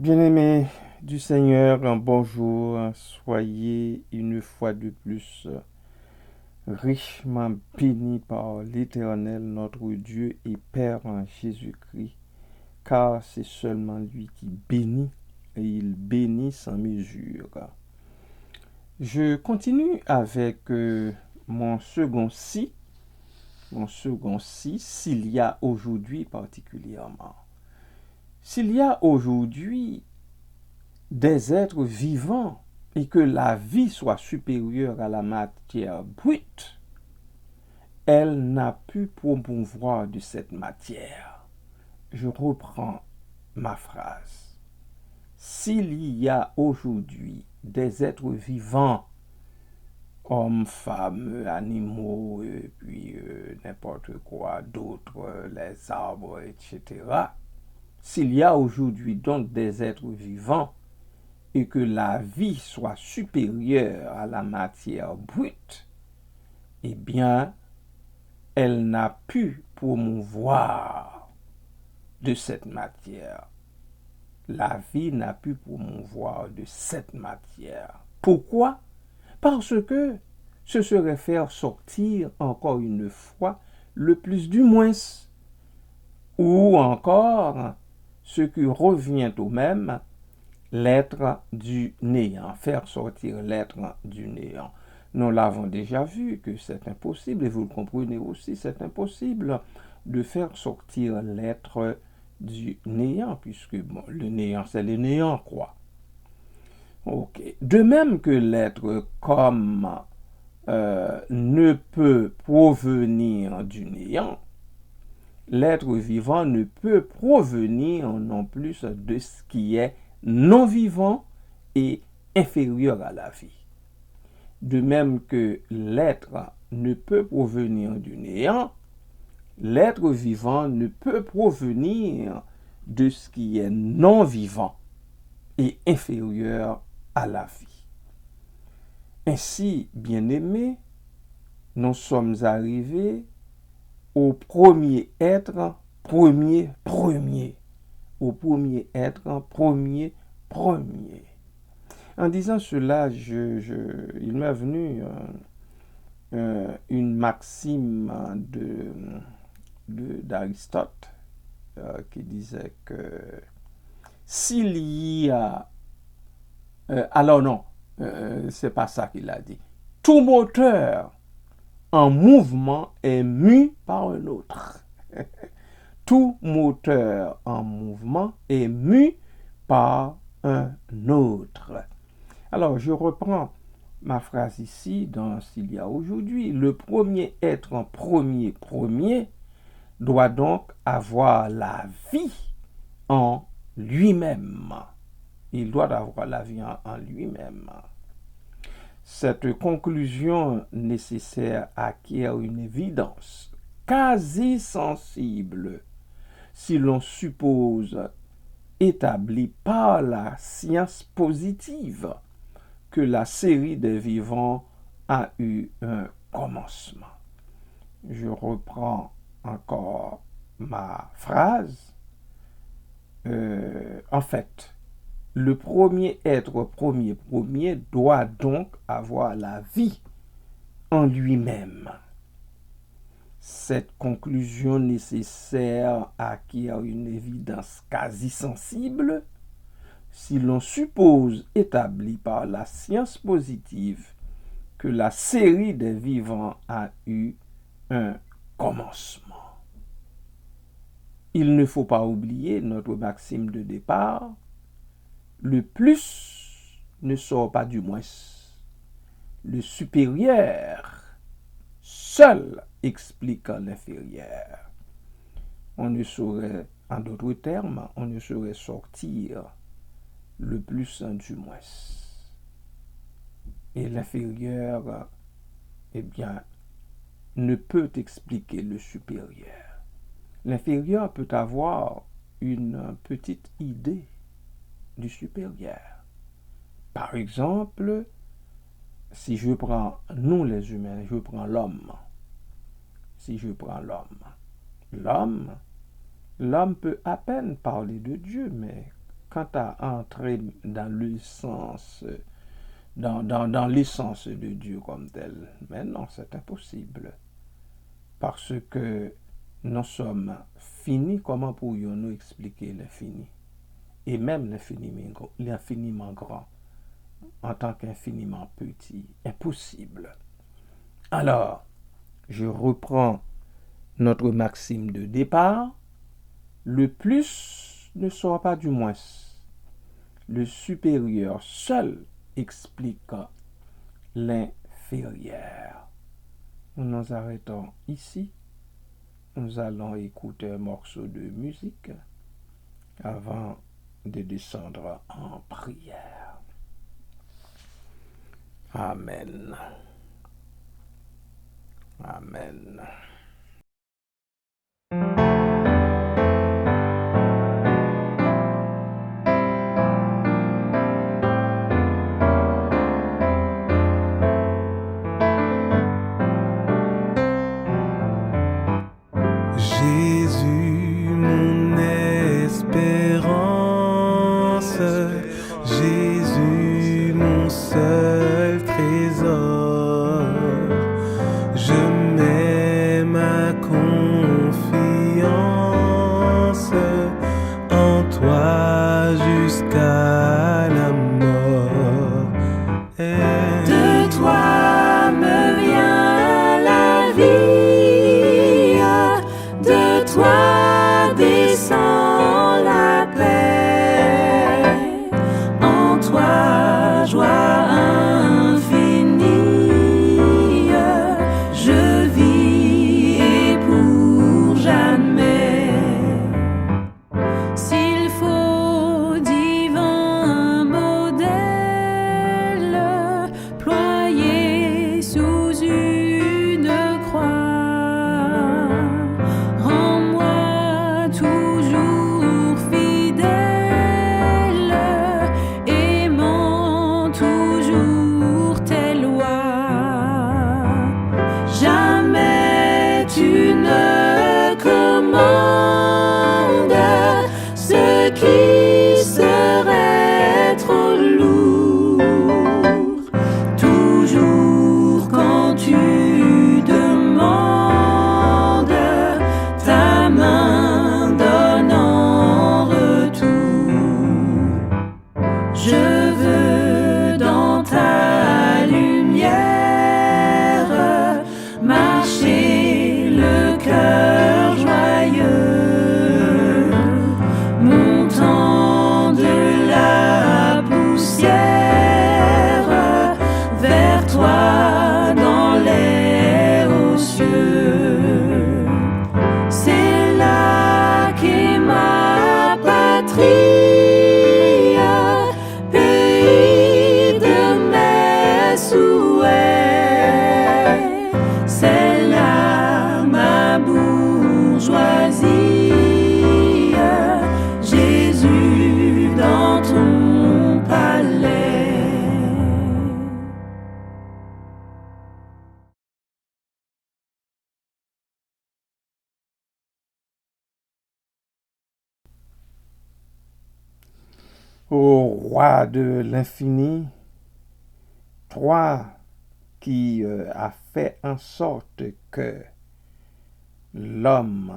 Bien-aimés du Seigneur, un bonjour. Soyez une fois de plus richement bénis par l'Éternel, notre Dieu et Père en Jésus-Christ, car c'est seulement lui qui bénit et il bénit sans mesure. Je continue avec mon second si, s'il y a aujourd'hui particulièrement. S'il y a aujourd'hui des êtres vivants et que la vie soit supérieure à la matière brute, elle n'a pu promouvoir de cette matière. Je reprends ma phrase. S'il y a aujourd'hui des êtres vivants, hommes, femmes, animaux, et puis n'importe quoi d'autre, les arbres, etc., s'il y a aujourd'hui donc des êtres vivants, et que la vie soit supérieure à la matière brute, eh bien, elle n'a pu promouvoir de cette matière. La vie n'a pu promouvoir de cette matière. Pourquoi? Parce que ce serait faire sortir encore une fois le plus du moins, ou encore ce qui revient au même, l'être du néant, faire sortir l'être du néant. Nous l'avons déjà vu que c'est impossible, et vous le comprenez aussi, c'est impossible de faire sortir l'être du néant, puisque bon, le néant, c'est le néant, quoi. Ok. De même que l'être comme ne peut provenir du néant, l'être vivant ne peut provenir non plus de ce qui est non vivant et inférieur à la vie. De même que l'être ne peut provenir du néant, l'être vivant ne peut provenir de ce qui est non vivant et inférieur à la vie. Ainsi, bien-aimés, nous sommes arrivés au premier être, premier, au premier être, premier. En disant cela, il m'est venu une maxime d'Aristote qui disait que s'il y a... alors non, c'est pas ça qu'il a dit. Tout moteur en mouvement est mu par un autre. Tout moteur en mouvement est mu par un autre. Alors, je reprends ma phrase ici dans S'il y a aujourd'hui. Le premier être en premier doit donc avoir la vie en lui-même. Il doit avoir la vie en lui-même. Cette conclusion nécessaire acquiert une évidence quasi sensible si l'on suppose, établie par la science positive, que la série des vivants a eu un commencement. Je reprends encore ma phrase. En fait, le premier être premier doit donc avoir la vie en lui-même. Cette conclusion nécessaire acquiert une évidence quasi sensible si l'on suppose, établie par la science positive, que la série des vivants a eu un commencement. Il ne faut pas oublier notre maxime de départ, le plus ne sort pas du moins. Le supérieur seul explique l'inférieur. On ne saurait, en d'autres termes, on ne saurait sortir le plus du moins. Et l'inférieur, eh bien, ne peut expliquer le supérieur. L'inférieur peut avoir une petite idée du supérieur. Par exemple, si je prends, nous les humains, je prends l'homme. Si je prends l'homme, l'homme peut à peine parler de Dieu, mais quant à entrer dans le sens, dans l'essence de Dieu comme tel. Mais non, c'est impossible. Parce que nous sommes finis, comment pourrions-nous expliquer l'infini? Et même l'infiniment grand, en tant qu'infiniment petit, impossible. Alors, je reprends notre maxime de départ. Le plus ne sera pas du moins. Le supérieur seul explique l'inférieur. Nous nous arrêtons ici. Nous allons écouter un morceau de musique avant de descendre en prière. Amen. Amen. Jésus, mon espérance, Jésus, mon seul trésor, je mets ma confiance en toi jusqu'à la mort. De toi me vient la vie, de toi descend la paix, en toi joie infinie, je vis et pour jamais. S'il faut divin modèle ployé sous une croix, rends-moi toujours fidèle, aimant toujours tes lois. Jamais tu ne commandes ce qui serait trop lourd. Toujours quand tu demandes, ta main donne en retour. Je veux dans ta lumière marcher le cœur joyeux, montant de la poussière vers toi dans les hauts cieux. C'est là qu'est ma patrie, pays de mes souhaits. C'est là ma bourgeoisie, Jésus dans ton palais. Ô roi de l'infini, toi qui as fait en sorte que l'homme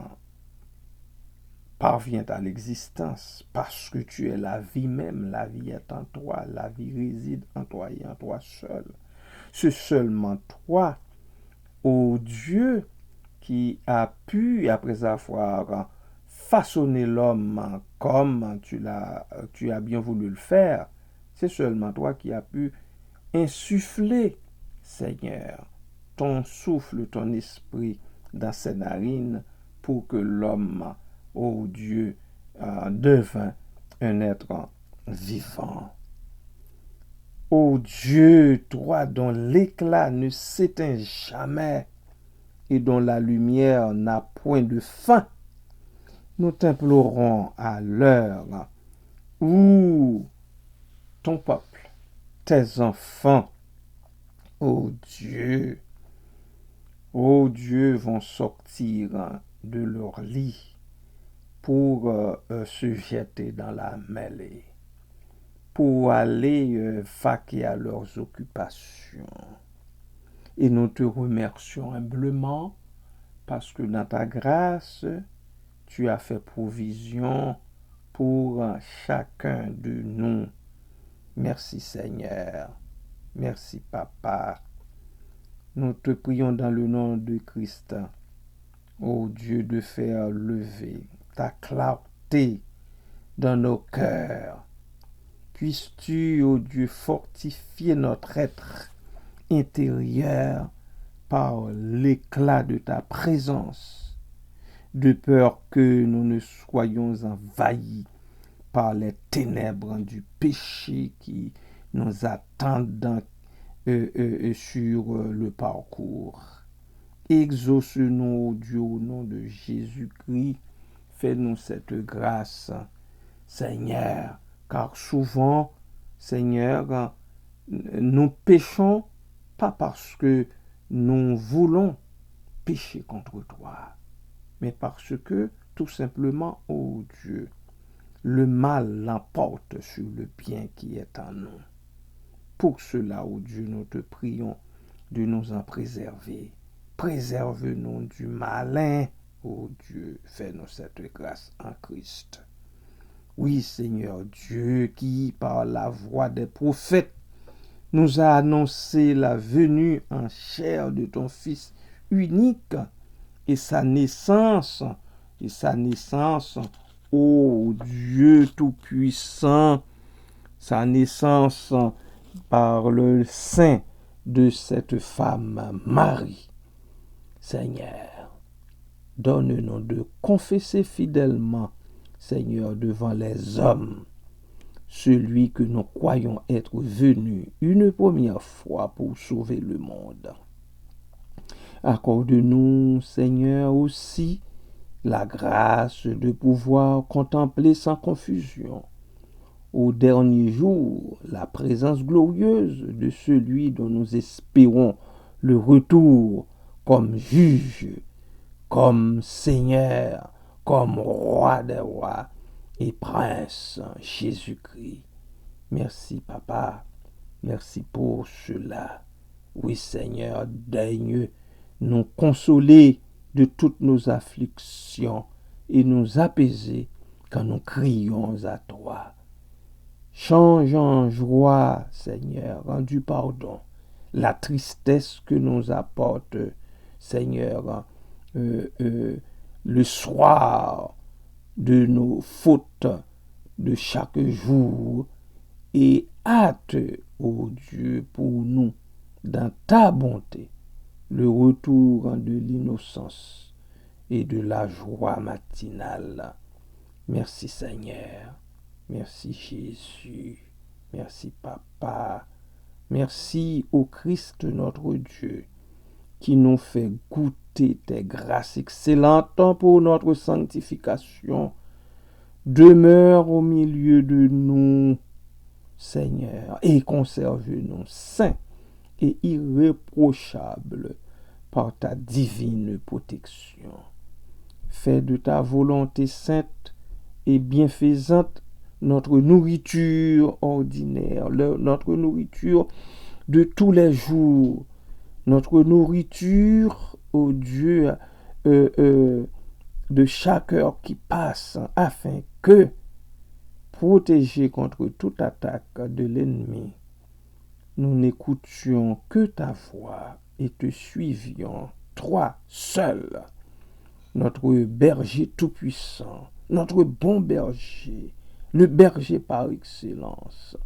parvient à l'existence parce que tu es la vie même, la vie est en toi, la vie réside en toi et en toi seul. C'est seulement toi, ô Dieu, qui a pu, après avoir façonné l'homme comme tu as bien voulu le faire, c'est seulement toi qui as pu insuffler, Seigneur, ton souffle, ton esprit dans ses narines pour que l'homme, ô Dieu, devint un être vivant. Ô Dieu, toi dont l'éclat ne s'éteint jamais et dont la lumière n'a point de fin, nous t'implorons à l'heure où ton peuple, tes enfants, ô Dieu, vont sortir de leur lit pour se jeter dans la mêlée, pour aller vaquer à leurs occupations. Et nous te remercions humblement parce que dans ta grâce, tu as fait provision pour chacun de nous. Merci Seigneur. Merci Papa. Nous te prions dans le nom de Christ. Ô Dieu, de faire lever ta clarté dans nos cœurs. Puisses-tu, ô Dieu, fortifier notre être intérieur par l'éclat de ta présence, de peur que nous ne soyons envahis par les ténèbres du péché qui nous attendent sur le parcours. Exauce-nous, ô Dieu, au nom de Jésus-Christ. Fais-nous cette grâce, Seigneur, car souvent, Seigneur, nous péchons pas parce que nous voulons pécher contre toi, mais parce que, tout simplement, ô Dieu, le mal l'emporte sur le bien qui est en nous. Pour cela, ô Dieu, nous te prions de nous en préserver. Préserve-nous du malin, ô Dieu, fais-nous cette grâce en Christ. Oui, Seigneur Dieu, qui, par la voix des prophètes, nous a annoncé la venue en chair de ton Fils unique et sa naissance, ô Dieu Tout-Puissant, sa naissance par le sein de cette femme Marie. Seigneur, donne-nous de confesser fidèlement, Seigneur, devant les hommes, celui que nous croyons être venu une première fois pour sauver le monde. Accorde-nous, Seigneur, aussi la grâce de pouvoir contempler sans confusion, au dernier jour, la présence glorieuse de celui dont nous espérons le retour comme juge, comme Seigneur, comme roi des rois et prince Jésus-Christ. Merci, Papa. Merci pour cela. Oui, Seigneur, daigne nous consoler de toutes nos afflictions et nous apaiser quand nous crions à toi. Change en joie, Seigneur, rends du pardon, la tristesse que nous apporte, Seigneur, le soir de nos fautes de chaque jour, et hâte, ô Dieu, pour nous, dans ta bonté, le retour de l'innocence et de la joie matinale. Merci Seigneur, merci Jésus, merci Papa, merci au Christ notre Dieu, qui nous fait goûter tes grâces excellentes pour notre sanctification. Demeure au milieu de nous, Seigneur, et conserve-nous saints et irréprochables par ta divine protection. Fais de ta volonté sainte et bienfaisante notre nourriture ordinaire, notre nourriture de tous les jours, notre nourriture, ô Dieu, de chaque heure qui passe, afin que, protégés contre toute attaque de l'ennemi, nous n'écoutions que ta voix et te suivions, toi seul, notre berger tout-puissant, notre bon berger, le berger par excellence,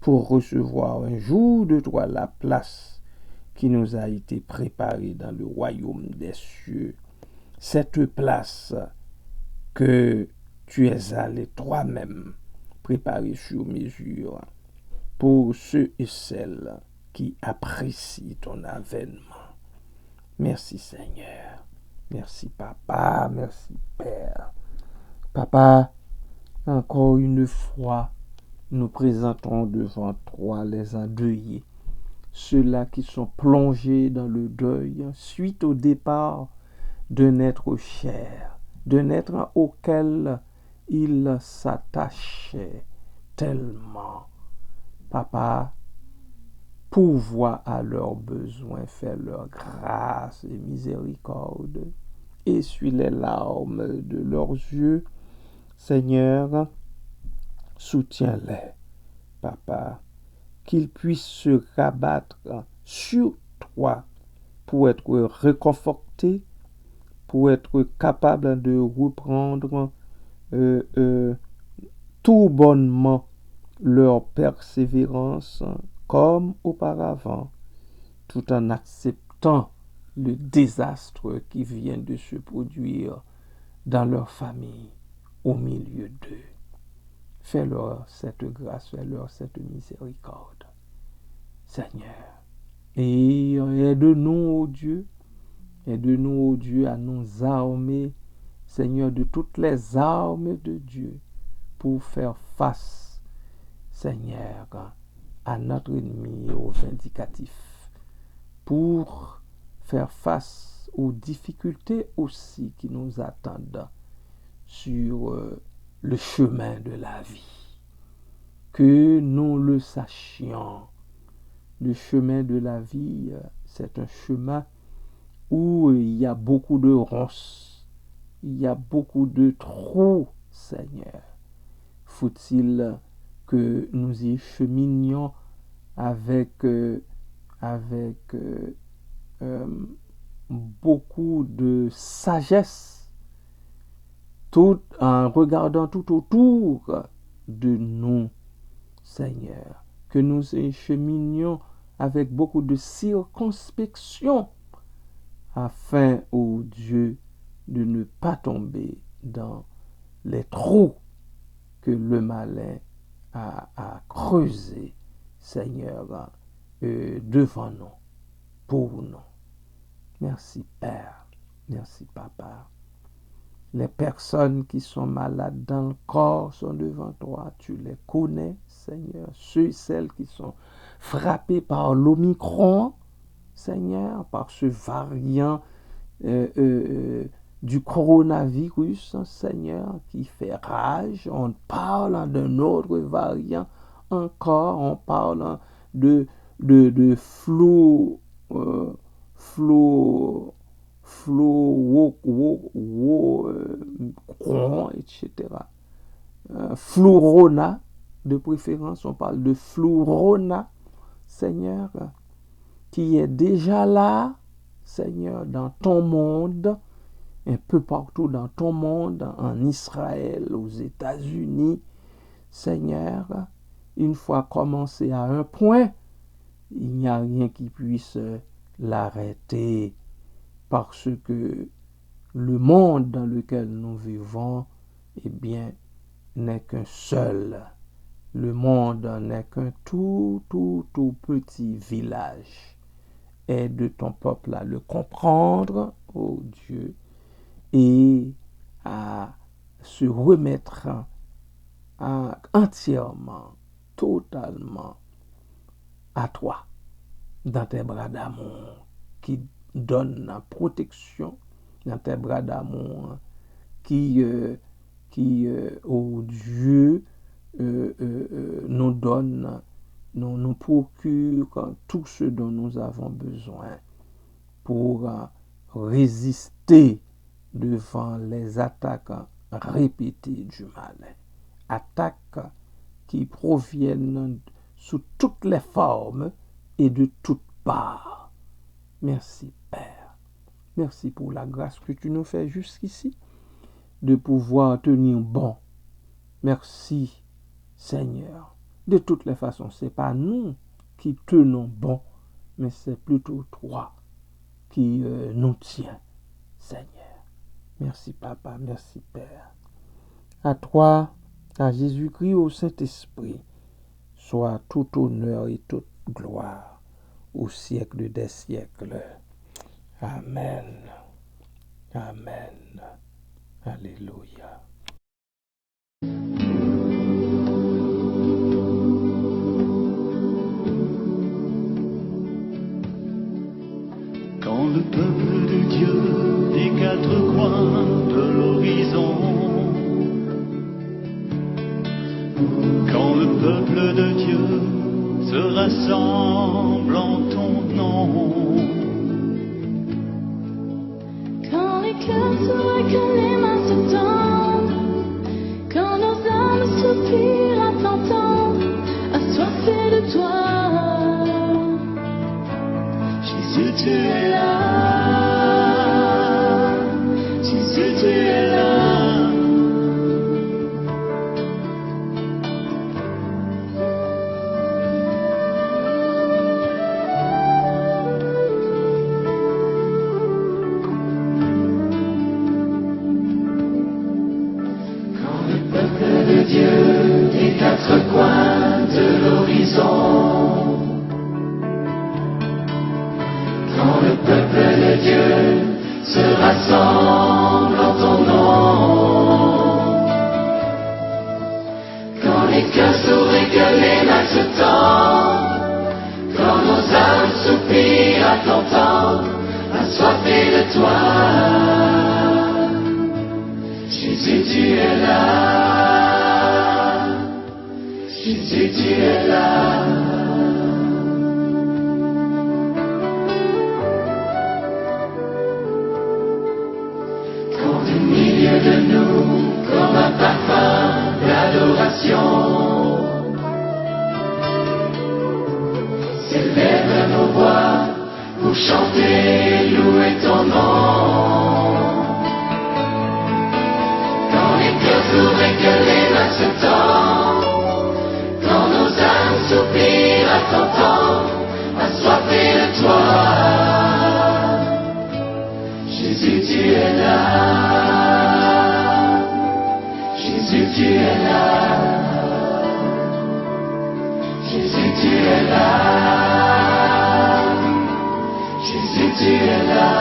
pour recevoir un jour de toi la place qui nous a été préparée dans le royaume des cieux, cette place que tu es allé toi-même préparer sur mesure pour ceux et celles qui apprécient ton avènement. Merci Seigneur, merci Papa, merci Père. Papa, encore une fois, nous présentons devant toi les endeuillés, ceux-là qui sont plongés dans le deuil suite au départ d'un être cher, d'un être auquel ils s'attachaient tellement. Papa, pourvois à leurs besoins, fais leur grâce et miséricorde, essuie les larmes de leurs yeux. Seigneur, soutiens-les, Papa, qu'ils puissent se rabattre sur toi pour être réconfortés, pour être capables de reprendre tout bonnement leur persévérance comme auparavant, tout en acceptant le désastre qui vient de se produire dans leur famille, au milieu d'eux. Fais-leur cette grâce, fais-leur cette miséricorde, Seigneur. Et aide-nous, ô Dieu, à nous armer, Seigneur, de toutes les armes de Dieu pour faire face, Seigneur, à notre ennemi, au vindicatif, pour faire face aux difficultés aussi qui nous attendent sur le chemin de la vie. Que nous le sachions, le chemin de la vie, c'est un chemin où il y a beaucoup de ronces, il y a beaucoup de trous, Seigneur. Faut-il que nous y cheminions avec beaucoup de sagesse, tout en regardant tout autour de nous, Seigneur, que nous y cheminions avec beaucoup de circonspection, afin, ô Dieu, de ne pas tomber dans les trous que le malin a creusés, Seigneur, devant nous, pour nous. Merci Père, merci Papa. Les personnes qui sont malades dans le corps sont devant toi, tu les connais, Seigneur. Ceux et celles qui sont frappés par l'Omicron, Seigneur, par ce variant du coronavirus, Seigneur, qui fait rage. On parle d'un autre variant encore, on parle de etc. Flurona, de préférence, on parle de Flurona, Seigneur, qui est déjà là, Seigneur, dans ton monde, un peu partout dans ton monde, en Israël, aux États-Unis, Seigneur. Une fois commencé à un point, il n'y a rien qui puisse l'arrêter, parce que le monde dans lequel nous vivons, eh bien, n'est qu'un seul. Le monde n'est qu'un tout petit village. Aide ton peuple à le comprendre, ô Dieu, et à se remettre entièrement, totalement à toi, dans tes bras d'amour qui donnent la protection, dans tes bras d'amour qui ô Dieu, nous donne, nous procure tout ce dont nous avons besoin pour résister devant les attaques répétées du mal. Attaques qui proviennent sous toutes les formes et de toutes parts. Merci Père. Merci pour la grâce que tu nous fais jusqu'ici de pouvoir tenir bon. Merci Seigneur. De toutes les façons, ce n'est pas nous qui tenons bon, mais c'est plutôt toi qui nous tiens, Seigneur. Merci Papa, merci Père. À toi, à Jésus-Christ, au Saint-Esprit, soit tout honneur et toute gloire au siècle des siècles. Amen. Amen. Alléluia. Quand le peuple de Dieu des quatre coins de l'horizon Quand le peuple de Dieu se rassemble en ton nom, Quand les cœurs s'ouvrent, que les mains se tendent, quand nos âmes soupirent à t'entendre, assoiffés de toi. Jésus, tu es là. Jésus, tu es là. Dieu des quatre coins de l'horizon. Quand le peuple de Dieu se rassemble en ton nom, quand les cœurs s'ouvrent et que les mains se tendent, quand nos âmes soupirent à t'entendre, assoiffés de toi, Jésus, tu es là. Jésus, tu es là. Quand au milieu de nous, comme un parfum d'adoration, s'élèvent nos voix pour chanter, louer ton nom. Quand les cœurs s'ouvrent et que les mains se tendent, soupir à t'entendre, assoiffés de toi. Jésus, tu es là. Jésus, tu es là. Jésus, tu es là. Jésus, tu es là.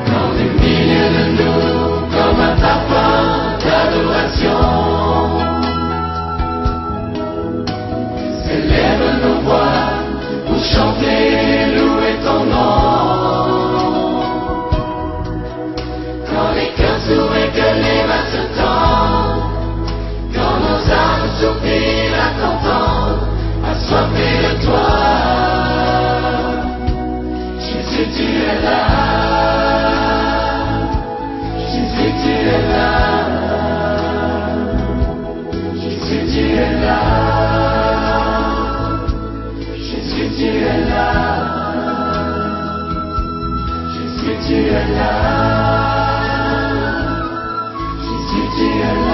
Dans le milieu de nous, comme un parfum d'adoration, élève nos voix pour chanter, louer ton nom. Quand les cœurs s'ouvrent et que les mains se tendent, quand nos âmes soupirent à t'entendre, assoiffés de toi. Jésus, tu es là. Jésus, tu es là. Jésus, tu es là. Jésus, tu es là. Jésus, tu es là. Jésus, tu es là.